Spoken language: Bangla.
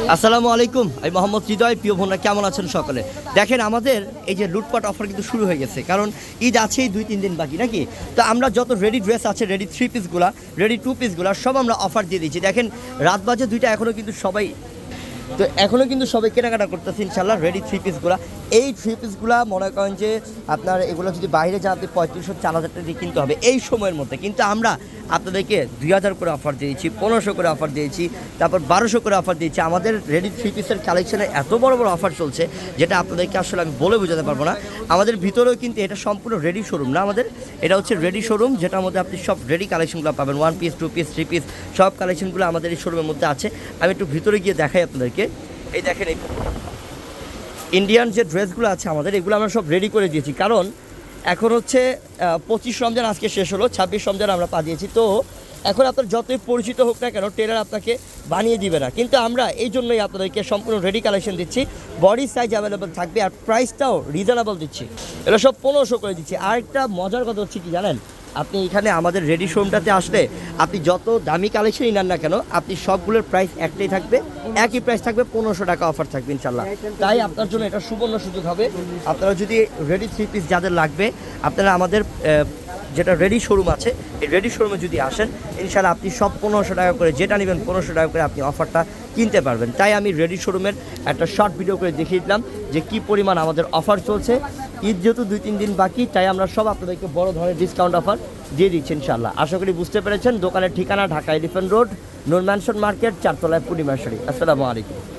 আসসালামু আলাইকুম, আমি মোহাম্মদ হৃদয়। প্রিয় বোনরা, কেমন আছেন সকলে? দেখেন, আমাদের এই যে লুটপাট অফার কিন্তু শুরু হয়ে গেছে, কারণ ঈদ আছেই 2-3 দিন বাকি নাকি। তো আমরা যত রেডি ড্রেস আছে, রেডি 3 পিসগুলা, রেডি 2 পিসগুলা সব আমরা অফার দিয়ে দিচ্ছি। দেখেন, রাত বাজে 2টা, এখনও কিন্তু সবাই কেনাকাটা করতেছে ইনশাল্লাহ রেডি 3 পিসগুলা। এই 3 পিসগুলা মনে করেন যে আপনার এগুলো যদি বাইরে যান, আপনি 3500-4000 টাকা দিয়ে কিনতে হবে এই সময়ের মধ্যে। কিন্তু আমরা আপনাদেরকে 2000 করে অফার দিয়েছি, 1500 করে অফার দিয়েছি, তারপর 1200 করে অফার দিয়েছি। আমাদের রেডি 3 পিসের কালেকশনে এত বড় বড় অফার চলছে, যেটা আপনাদেরকে আসলে আমি বলে বোঝাতে পারবো না। আমাদের ভিতরেও কিন্তু এটা সম্পূর্ণ রেডি শোরুম না, এটা হচ্ছে রেডি শোরুম, যেটার মধ্যে আপনি সব রেডি কালেকশনগুলো পাবেন। 1 পিস, 2 পিস, 3 পিস সব কালেকশনগুলো আমাদের এই শোরুমের মধ্যে আছে। আমি একটু ভিতরে গিয়ে দেখাই আপনাদেরকে। এই দেখেন, এই ইন্ডিয়ান যে ড্রেসগুলো আছে আমাদের, এগুলো আমরা সব রেডি করে দিয়েছি। কারণ এখন হচ্ছে 25 রমজান আজকে শেষ হলো, 26 রমজান আমরা পা দিয়েছি। তো এখন আপনার যতই পরিচিত হোক না কেন, টেলার আপনাকে বানিয়ে দিবে না। কিন্তু আমরা এই জন্যই আপনাদেরকে সম্পূর্ণ রেডি কালেকশন দিচ্ছি, বডি সাইজ অ্যাভেলেবেল থাকবে, আর প্রাইসটাও রিজনেবল দিচ্ছি। এগুলো সব 1500 করে দিচ্ছি। আর একটা মজার কথা হচ্ছে কি জানেন, আপনি এখানে আমাদের রেডি শোরুমটাতে আসলে আপনি যত দামি কালেকশনই নেন না কেন, আপনি সবগুলোর প্রাইস একটাই থাকবে, একই প্রাইস থাকবে, 1500 টাকা অফার থাকবে ইনশাল্লাহ। তাই আপনার জন্য এটা সুবর্ণ সুযোগ হবে। আপনারা যদি রেডি 3 পিস যাদের লাগবে, আপনারা আমাদের যেটা রেডি শোরুম আছে, এই রেডি শোরুমে যদি আসেন, ইনশাল্লাহ আপনি সব 1500 টাকা করে, যেটা নেবেন 1500 টাকা করে আপনি অফারটা কিনতে পারবেন। তাই আমি রেডি শোরুমের একটা শর্ট ভিডিও করে দেখিয়ে দিলাম যে কী পরিমাণ আমাদের অফার চলছে। ঈদ যেহেতু 2-3 দিন বাকি, তাই আমরা সব আপনাদেরকে বড় ধরনের ডিসকাউন্ট অফার দিয়ে দিচ্ছি ইনশাল্লাহ। আশা করি বুঝতে পেরেছেন। দোকানের ঠিকানা ঢাকা এলিফ্যান্ট রোড, নূর ম্যানশন মার্কেট, 4 তলায় পূর্ণিমা শাড়ি। আসসালামু আলাইকুম।